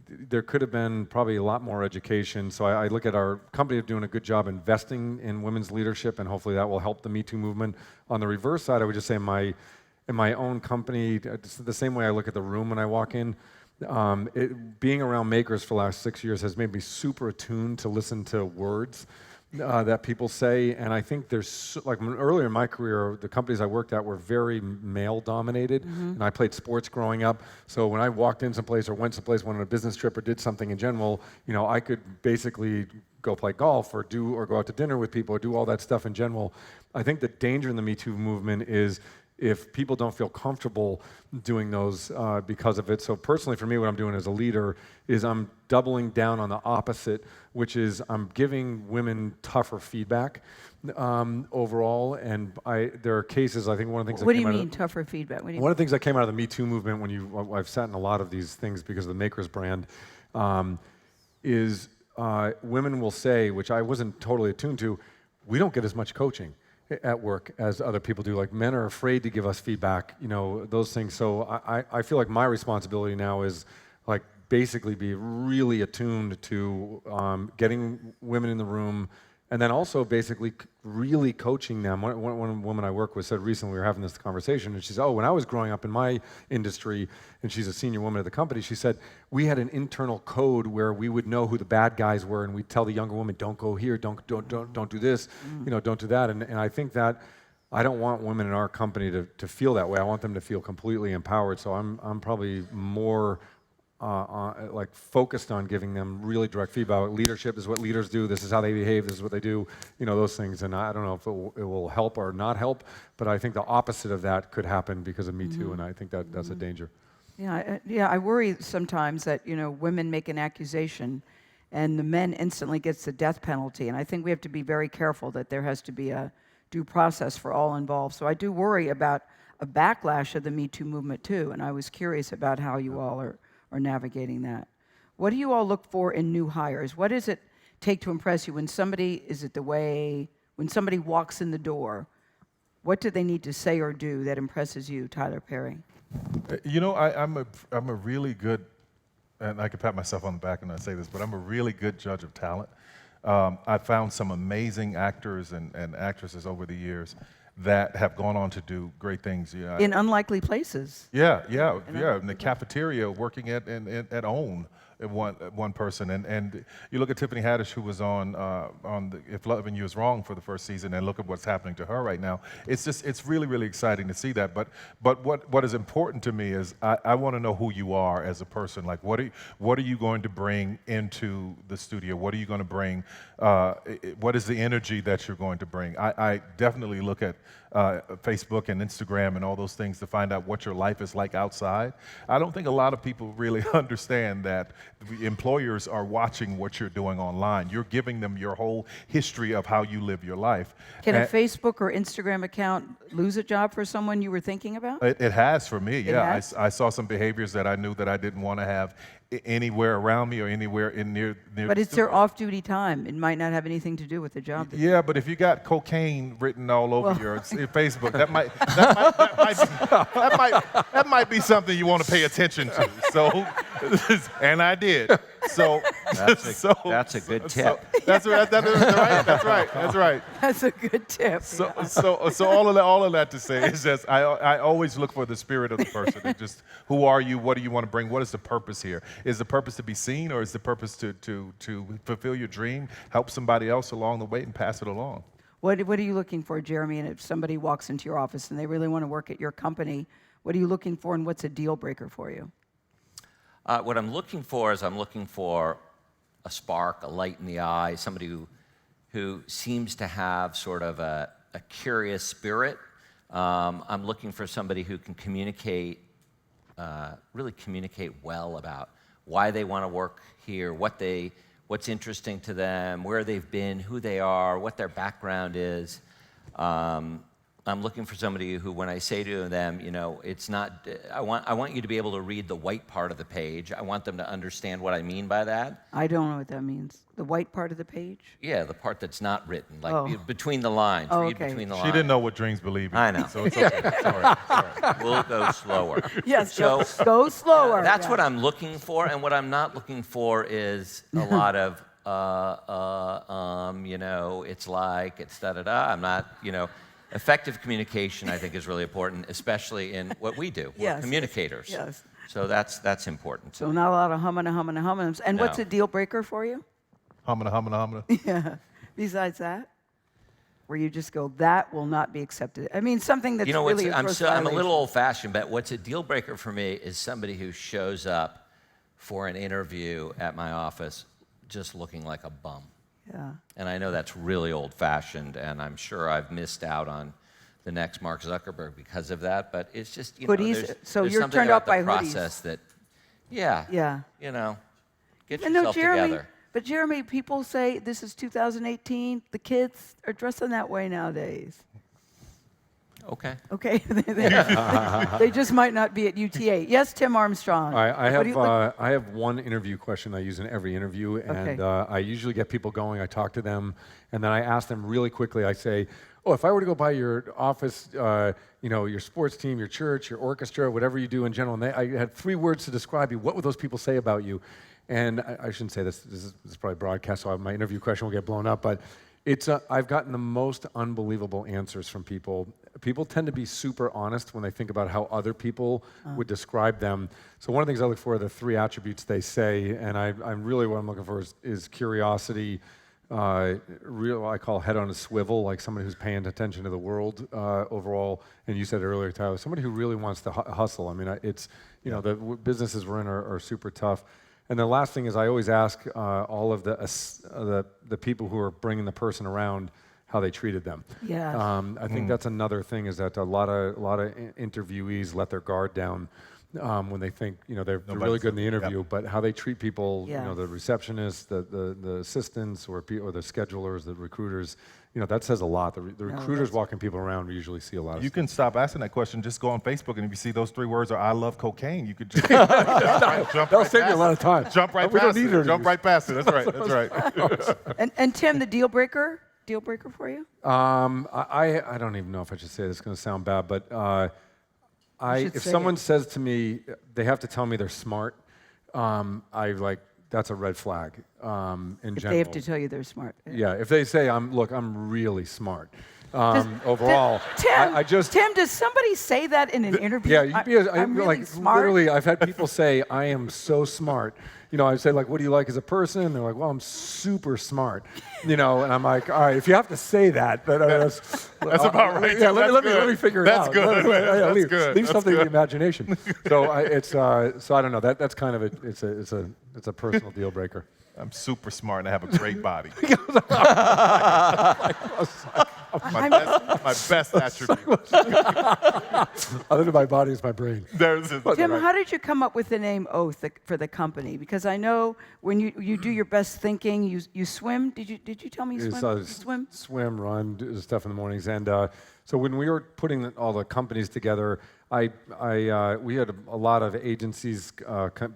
there could have been probably a lot more education. So I look at our company doing a good job investing in women's leadership, and hopefully that will help the Me Too movement. On the reverse side, I would just say in my own company, it's the same way I look at the room when I walk in. Being around makers for the last 6 years has made me super attuned to listen to words that people say, and I think there's, earlier in my career, the companies I worked at were very male-dominated, and I played sports growing up, so when I walked in someplace or went someplace, went on a business trip or did something in general, I could basically go play golf or go out to dinner with people or do all that stuff in general. I think the danger in the Me Too movement is if people don't feel comfortable doing those because of it. So personally for me, what I'm doing as a leader is I'm doubling down on the opposite, which is I'm giving women tougher feedback overall. And there are cases, I think one of the things What do you mean tougher feedback? One of the things that came out of the Me Too movement, I've sat in a lot of these things because of the Makers brand, is women will say, which I wasn't totally attuned to, we don't get as much coaching at work as other people do. Like, men are afraid to give us feedback, those things. So I feel like my responsibility now is basically be really attuned to getting women in the room, and then also basically really coaching them. One woman I work with said recently, we were having this conversation, and she said, when I was growing up in my industry, and she's a senior woman at the company, she said, we had an internal code where we would know who the bad guys were, and we'd tell the younger women, don't go here, don't do this, don't do that. And I think that I don't want women in our company to feel that way. I want them to feel completely empowered. So I'm probably more focused on giving them really direct feedback. Leadership is what leaders do. This is how they behave. This is what they do. Those things. And I don't know if it will help or not help, but I think the opposite of that could happen because of Me Too, and I think that's a danger. Yeah, I worry sometimes that women make an accusation, and the men instantly gets the death penalty. And I think we have to be very careful that there has to be a due process for all involved. So I do worry about a backlash of the Me Too movement too. And I was curious about how you all are navigating that. What do you all look for in new hires? What does it take to impress you when somebody walks in the door? What do they need to say or do that impresses you, Tyler Perry? I'm a really good, and I can pat myself on the back when I say this, but I'm a really good judge of talent. I've found some amazing actors and actresses over the years that have gone on to do great things. In unlikely places. Yeah. In the cafeteria, working at OWN, one person, and you look at Tiffany Haddish, who was on the If Loving You Is Wrong for the first season, and look at what's happening to her right now. It's really, really exciting to see that. But what is important to me is I want to know who you are as a person. Like, what are you going to bring into the studio? What are you going to bring? What is the energy that you're going to bring? I definitely look at Facebook and Instagram and all those things to find out what your life is like outside. I don't think a lot of people really understand that employers are watching what you're doing online. You're giving them your whole history of how you live your life. Can a Facebook or Instagram account lose a job for someone you were thinking about? It has for me, yeah. Has? I saw some behaviors that I knew that I didn't want to have anywhere around me or anywhere near. But it's their off-duty time. It might not have anything to do with the job. Yeah, but if you got cocaine written all over your Facebook, that might be something you want to pay attention to. So, and I did. So that's a good tip. That's right. That's right. That's a good tip. So all of that to say is just I always look for the spirit of the person. And just who are you? What do you want to bring? What is the purpose here? Is the purpose to be seen, or is the purpose to fulfill your dream, help somebody else along the way, and pass it along? What are you looking for, Jeremy? And if somebody walks into your office and they really want to work at your company, what are you looking for, and what's a deal breaker for you? What I'm looking for is I'm looking for a spark, a light in the eye, somebody who seems to have sort of a curious spirit. I'm looking for somebody who can really communicate well about why they want to work here, what's interesting to them, where they've been, who they are, what their background is. I'm looking for somebody who, when I say to them, it's not, I want you to be able to read the white part of the page. I want them to understand what I mean by that. I don't know what that means. The white part of the page? Yeah, the part that's not written, like between the lines. Read okay. between the She lines. didn't know what dreams believe in. I know. So it's okay. It's all right. It's all right. We'll go slower. Yes, So go slower. that's what I'm looking for, and what I'm not looking for is a lot of, it's like, it's da-da-da. I'm not, effective communication, I think, is really important, especially in what we do. We're Yes. communicators. Yes. So that's important. So not a lot of hums. And what's No. a deal breaker for you? Humming. Yeah. Besides that, where you just go, that will not be accepted. I mean, something that's really a gross I'm a little violation. old-fashioned, but what's a deal breaker for me is somebody who shows up for an interview at my office just looking like a bum. Yeah. And I know that's really old-fashioned, and I'm sure I've missed out on the next Mark Zuckerberg because of that. But it's just, Hoodies? So there's you're something turned about off by the process that, Yeah. get And no, yourself Jeremy, together. but Jeremy, people say this is 2018. The kids are dressing that way nowadays. Okay. Okay, they just might not be at UTA. Yes, Tim Armstrong. I What do you look- have one interview question I use in every interview, and I usually get people going. I talk to them, and then I ask them really quickly. I say, "Oh, if I were to go by your office, your sports team, your church, your orchestra, whatever you do in general, and I had 3 words to describe you, what would those people say about you?" And I shouldn't say this. This is probably broadcast, so my interview question will get blown up, but. I've gotten the most unbelievable answers from people. People tend to be super honest when they think about how other people would describe them. So one of the things I look for are the 3 attributes they say, and I'm really what I'm looking for is curiosity, I call head on a swivel, like somebody who's paying attention to the world overall. And you said earlier, Tyler, somebody who really wants to hustle. I mean, the businesses we're in are super tough. And the last thing is I always ask all of the people who are bringing the person around how they treated them. Yes. I think that's another thing is that a lot of interviewees let their guard down when they think they're really good in the interview, but how they treat people, Yes. the receptionists, the assistants, or the schedulers, the recruiters. That says a lot. The recruiters walking people around, we usually see a lot of You stuff. can stop asking that question. Just go on Facebook, and if you see those 3 words are "I love cocaine," you could just jump That'll save you a lot of time. Jump right We don't past need it. interviews. Jump right past it. That's right. That's right. And Tim, the deal breaker for you? I don't even know if I should say this. It's going to sound bad, but should if say someone it. says to me they have to tell me they're smart, that's a red flag in If general. they have to tell you they're smart. Yeah, if they say I'm really smart. Overall, Tim, does somebody say that in an interview? Yeah, you'd be I'm really like smart. literally. I've had people say I am so smart. I say like, what do you like as a person? And they're like, well, I'm super smart. And I'm like, all right, if you have to say that, that's about right. Yeah, let That's me figure it That's out. good. That's leave, good. Leave That's something good. to the imagination. So I don't know. That's kind of it's a personal deal breaker. I'm super smart and I have a great body. my best attribute. Other than my body is my brain. Tim, how did you come up with the name Oath for the company? Because I know when you do your best thinking, you swim. Did you tell me you swim? You swim? Swim, run, do stuff in the mornings. And so when we were putting all the companies together, we had a lot of agencies,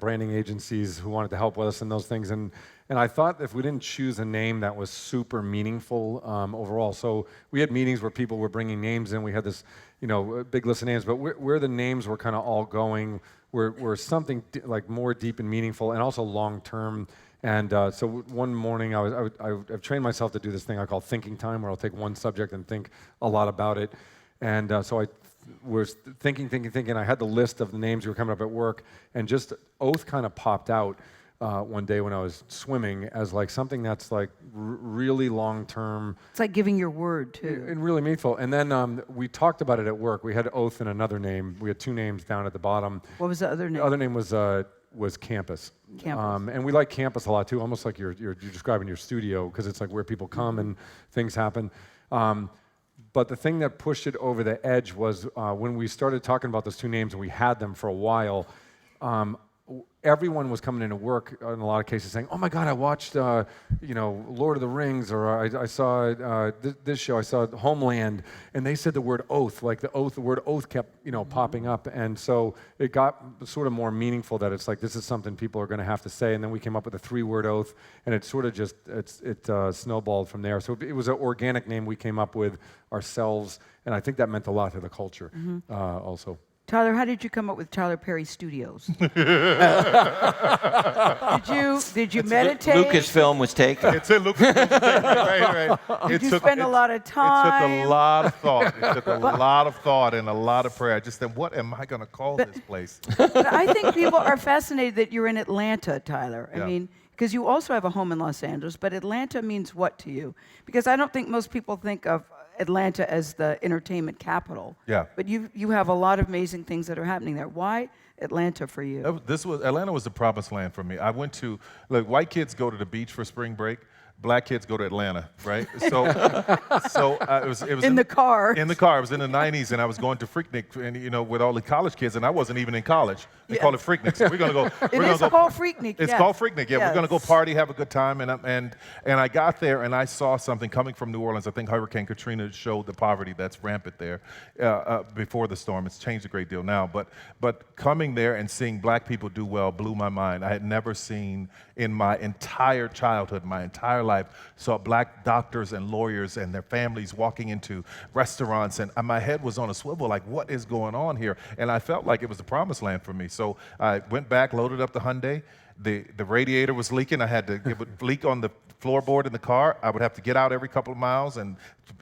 branding agencies who wanted to help with us in those things. And I thought if we didn't choose a name that was super meaningful overall, so we had meetings where people were bringing names in. We had this, big list of names, but where the names were kind of all going were something like more deep and meaningful, and also long term. And so one morning, I've trained myself to do this thing I call thinking time, where I'll take one subject and think a lot about it. And so I was thinking. I had the list of the names who were coming up at work, and just Oath kind of popped out one day when I was swimming as like something that's like really long term. It's like giving your word too. And really meaningful. And then we talked about it at work. We had Oath and another name. We had 2 names down at the bottom. What was the other name? The other name was was campus. Campus. And we like campus a lot too, almost like you're describing your studio, because it's like where people come and things happen. But the thing that pushed it over the edge was when we started talking about those two names, and we had them for a while, everyone was coming into work in a lot of cases saying, "Oh my God, I watched, Lord of the Rings, or I saw this show, I saw Homeland," and they said the word oath, like the word oath kept, popping up, and so it got sort of more meaningful that it's like this is something people are going to have to say, and then we came up with a 3-word oath, and it sort of just it snowballed from there. So it was an organic name we came up with ourselves, and I think that meant a lot to the culture, also. Tyler, how did you come up with Tyler Perry Studios? Did you meditate? Lucasfilm was taken. It's a right. Did you spend a lot of time? It took a lot of thought. It took a lot of thought and a lot of prayer. I just said, what am I going to call this place? But I think people are fascinated that you're in Atlanta, Tyler. I Yeah. mean, because you also have a home in Los Angeles, but Atlanta means what to you? Because I don't think most people think of Atlanta as the entertainment capital. Yeah. But you have a lot of amazing things that are happening there. Why Atlanta for you? Atlanta was the promised land for me. I went to, white kids go to the beach for spring break. Black kids go to Atlanta, right? So it was In the car. In the car. It was in the 90s, and I was going to Freaknik, and with all the college kids, and I wasn't even in college. They call it Freaknik. So we're gonna go. It is called Freaknik. It's yes. called Freaknik. Yeah, Yes. we're gonna go party, have a good time, and I got there, and I saw something coming from New Orleans. I think Hurricane Katrina showed the poverty that's rampant there before the storm. It's changed a great deal now, but coming there and seeing black people do well blew my mind. I had never seen in my entire childhood, my entire life, saw black doctors and lawyers and their families walking into restaurants, and my head was on a swivel, like, what is going on here? And I felt like it was the promised land for me. So I went back, loaded up the Hyundai. The radiator was leaking. I had to, it would leak on the floorboard in the car. I would have to get out every couple of miles and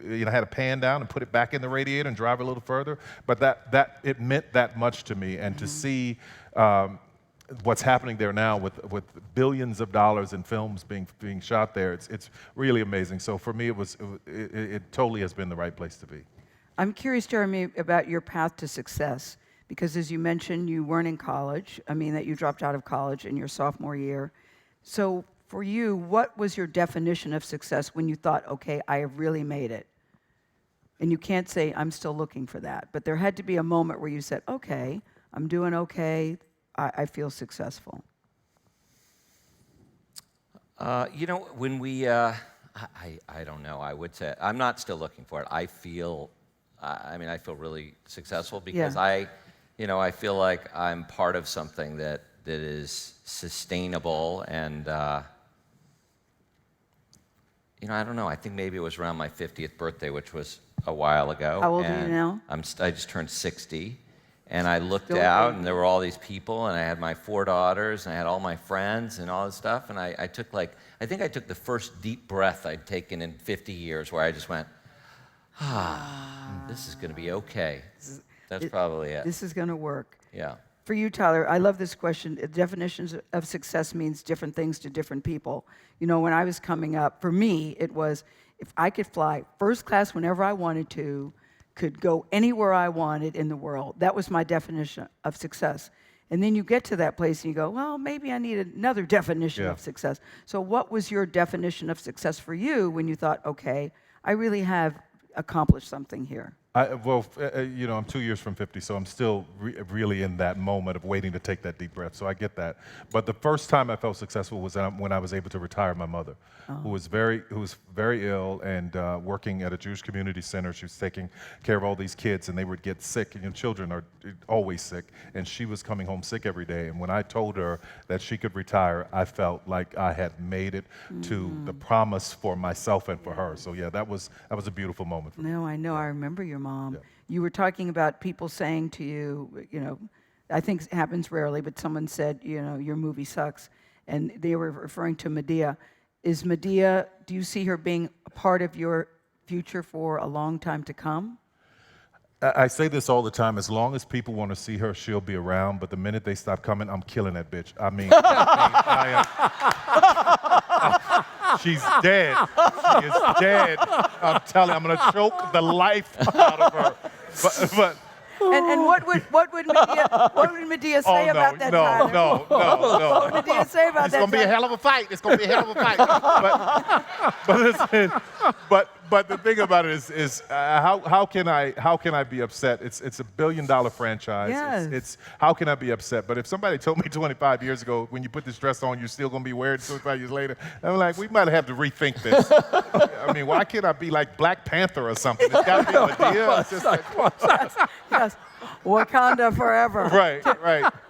I had to pan down and put it back in the radiator and drive a little further. But that it meant that much to me, and to see what's happening there now with billions of dollars in films being shot there, it's really amazing. So for me, it totally has been the right place to be. I'm curious, Jeremy, about your path to success, because as you mentioned, you weren't in college. I mean, that you dropped out of college in your sophomore year. So for you, what was your definition of success when you thought, okay, I have really made it? And you can't say, I'm still looking for that. But there had to be a moment where you said, okay, I'm doing okay. I feel successful. When we, I don't know, I would say, I'm not still looking for it. I feel really successful because I feel like I'm part of something that is sustainable, and, I don't know, I think maybe it was around my 50th birthday, which was a while ago. How old are you now? I just turned 60. And I looked out, and there were all these people, and I had my 4 daughters, and I had all my friends and all this stuff, and I took I think I took the first deep breath I'd taken in 50 years, where I just went, this is going to be okay. That's probably it. This is going to work. Yeah. For you, Tyler, I love this question. Definitions of success means different things to different people. When I was coming up, for me, it was if I could fly first class whenever I wanted to, could go anywhere I wanted in the world. That was my definition of success. And then you get to that place and you go, well, maybe I need another definition of success. So what was your definition of success for you when you thought, okay, I really have accomplished something here? I'm 2 years from 50, so I'm still really in that moment of waiting to take that deep breath, so I get that. But the first time I felt successful was when I was able to retire my mother, who was very ill and working at a Jewish community center. She was taking care of all these kids, and they would get sick, and children are always sick, and she was coming home sick every day. And when I told her that she could retire, I felt like I had made it to the promise for myself and for her. So yeah, that was a beautiful moment for me. No, I know. I remember your mom. Yeah. You were talking about people saying to you, I think it happens rarely, but someone said, your movie sucks. And they were referring to Medea. Is Medea, do you see her being a part of your future for a long time to come? I say this all the time. As long as people want to see her, she'll be around. But the minute they stop coming, I'm killing that bitch. She's dead. She is dead. I'm telling you, I'm going to choke the life out of her. And what would Medea say about that, Tyler? No. What would Medea say about It's that? gonna be a hell of a fight. It's gonna be a hell of a fight. But the thing about it is how can I be upset? It's a $1 billion franchise. Yes. It's how can I be upset? But if somebody told me 25 years ago, when you put this dress on, you're still gonna be wearing it 25 years later, I'm like, we might have to rethink this. I mean, why can't I be like Black Panther or something? It's gotta be a Medea. It's just like, Yes. Wakanda forever. right.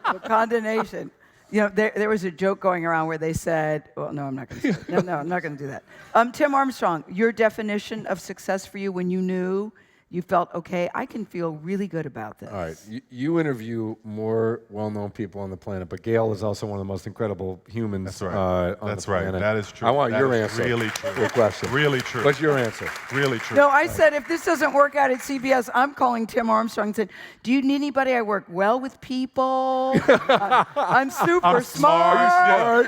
Wakanda nation. You know, there was a joke going around where they said, well, no, I'm not going to say that. No, I'm not going to do that. Tim Armstrong, your definition of success for you when you knew, you felt, okay, I can feel really good about this. All right, you interview more well-known people on the planet, but Gayle is also one of the most incredible humans That's right. on That's the right. planet. That is true. I want That your is answer. really true. Your question. Really true. What's your answer? Really true. No, I said, if this doesn't work out at CBS, I'm calling Tim Armstrong and said, do you need anybody? I work well with people. I'm super smart.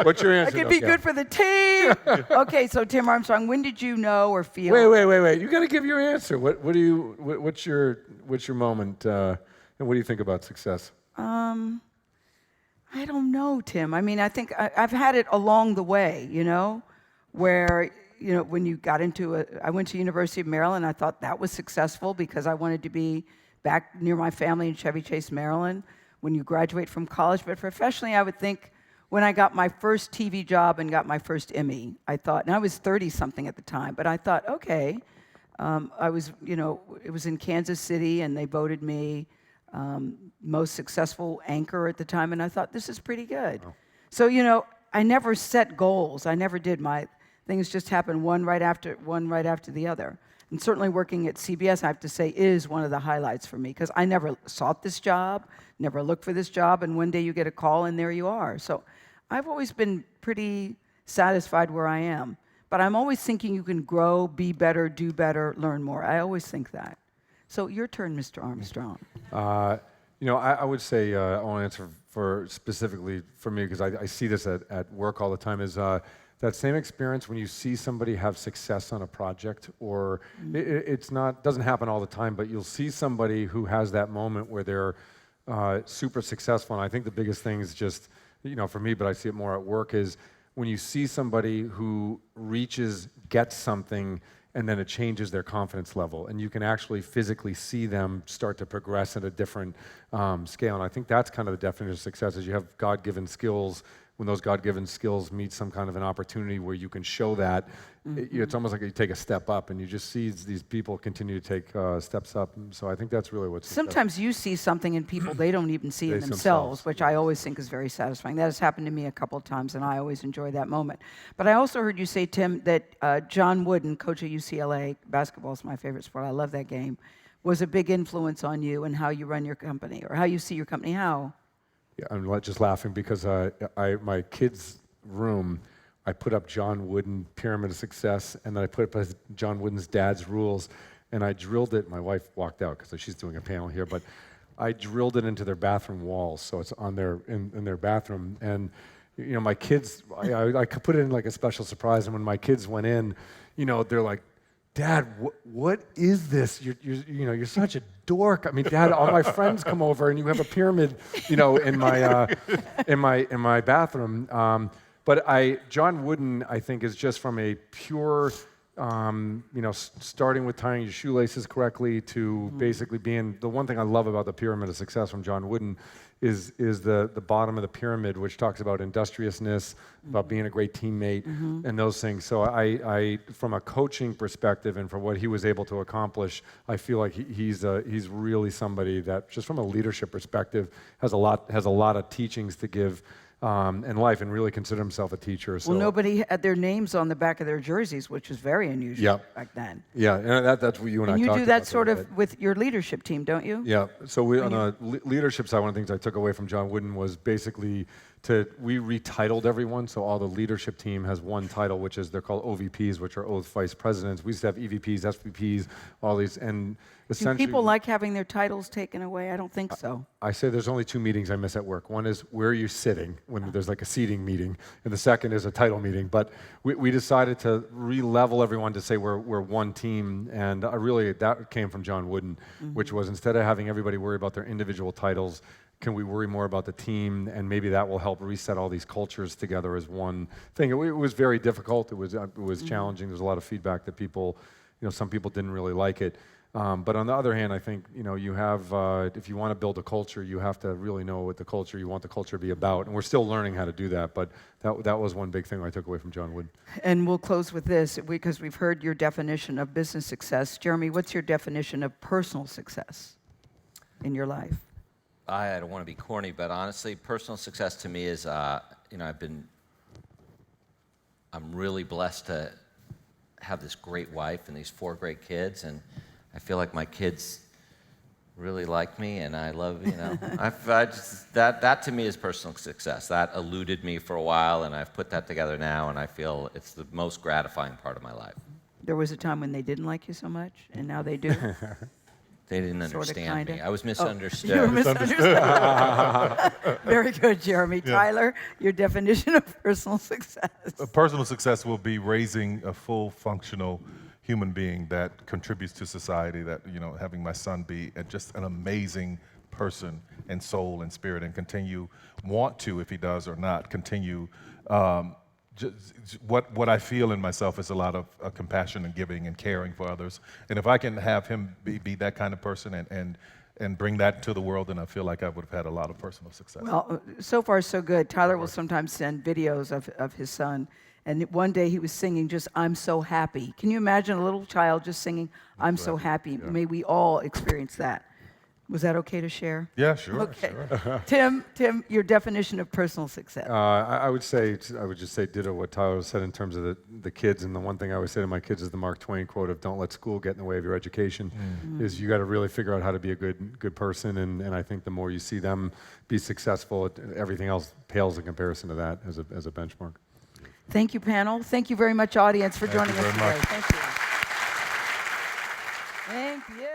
What's your I answer? could though, be Gayle? good for the team. Okay, so Tim Armstrong, when did you know or feel? Wait. You got to give your answer. What's your moment? And what do you think about success? I don't know, Tim. I mean, I think I've had it along the way, you know, where, you know, when you got into I went to University of Maryland, I thought that was successful because I wanted to be back near my family in Chevy Chase, Maryland, when you graduate from college. But professionally, I would think when I got my first TV job and got my first Emmy, I thought, and I was 30-something at the time, but I thought, okay, I was, you know, it was in Kansas City, and they voted me most successful anchor at the time, and I thought, this is pretty good. Oh. So, you know, I never set goals. I never did. My things just happened one right after the other. And certainly working at CBS, I have to say, is one of the highlights for me, because I never sought this job, never looked for this job, and one day you get a call, and there you are. So I've always been pretty satisfied where I am. But I'm always thinking you can grow, be better, do better, learn more. I always think that. So your turn, Mr. Armstrong. You know, I would say, I want to answer for specifically for me, because I see this at work all the time, is that same experience when you see somebody have success on a project, or doesn't happen all the time, but you'll see somebody who has that moment where they're super successful. And I think the biggest thing is just, you know, for me, but I see it more at work, is when you see somebody who gets something, and then it changes their confidence level, and you can actually physically see them start to progress at a different scale. And I think that's kind of the definition of success, is you have God-given skills. When those God-given skills meet some kind of an opportunity where you can show that, it's almost like you take a step up, and you just see these people continue to take steps up. And so I think that's really what's Sometimes you see something in people they don't even see in themselves, which I always think is very satisfying. That has happened to me a couple of times, and I always enjoy that moment. But I also heard you say, Tim, that John Wooden, coach at UCLA, basketball is my favorite sport, I love that game, was a big influence on you and how you run your company, or how you see your company. How? Yeah, I'm just laughing because my kids' room, I put up John Wooden Pyramid of Success, and then I put up John Wooden's dad's rules, and I drilled it. My wife walked out because she's doing a panel here, but I drilled it into their bathroom walls, so it's on in their bathroom. And you know, my kids, I put it in like a special surprise, and when my kids went in, you know, they're like, Dad, what is this? You're such a dork. I mean, Dad, all my friends come over and you have a pyramid, you know, in my bathroom. But John Wooden, I think, is just from a pure, you know, starting with tying your shoelaces correctly to basically being, the one thing I love about the Pyramid of Success from John Wooden is the bottom of the pyramid, which talks about industriousness, about being a great teammate, and those things. So I, from a coaching perspective and for what he was able to accomplish, I feel like he's really somebody that, just from a leadership perspective, has a lot of teachings to give in life, and really consider himself a teacher. So. Well, nobody had their names on the back of their jerseys, which was very unusual back then. Yeah, and that's what you and I talked about. And you do that sort of with your leadership team, don't you? Yeah, so on a leadership side, one of the things I took away from John Wooden was basically we retitled everyone, so all the leadership team has one title, which is, they're called OVPs, which are Oath Vice Presidents. We used to have EVPs, SVPs, all these, and Do people like having their titles taken away? I don't think so. I say there's only 2 meetings I miss at work. One is where are you sitting when there's like a seating meeting, and the second is a title meeting. But we decided to re-level everyone to say we're one team, and that came from John Wooden, which was instead of having everybody worry about their individual titles, can we worry more about the team, and maybe that will help reset all these cultures together as one thing. It was very difficult. It was challenging. There's a lot of feedback that people, some people didn't really like it. But on the other hand, I think you have if you want to build a culture, you have to really know what the culture you want the culture to be about, and we're still learning how to do that. But that was one big thing I took away from John Wood. And we'll close with this because we've heard your definition of business success. Jeremy, what's your definition of personal success in your life? I don't want to be corny, but honestly, personal success to me is I'm really blessed to have this great wife and these 4 great kids, and I feel like my kids really like me, and I love, that to me is personal success. That eluded me for a while, and I've put that together now, and I feel it's the most gratifying part of my life. There was a time when they didn't like you so much, and now they do? They didn't understand me. I was misunderstood. You were misunderstood. Very good, Jeremy. Yeah. Tyler, your definition of personal success. Personal success will be raising a full, functional human being that contributes to society, that, having my son be just an amazing person and soul and spirit, and want to, if he does or not, continue. What I feel in myself is a lot of compassion and giving and caring for others. And if I can have him be that kind of person and bring that to the world, then I feel like I would have had a lot of personal success. Well, so far so good. Tyler will sometimes send videos of his son. And one day he was singing just, "I'm so happy." Can you imagine a little child just singing, "I'm so happy"? Yeah. May we all experience that. Was that okay to share? Yeah, sure. Okay. Sure. Tim, your definition of personal success. I would just say ditto what Tyler said in terms of the kids. And the one thing I always say to my kids is the Mark Twain quote of "Don't let school get in the way of your education." Is you got to really figure out how to be a good person. And I think the more you see them be successful, everything else pales in comparison to that as a benchmark. Thank you, panel. Thank you very much, audience, for joining us today. Thank you. Thank you.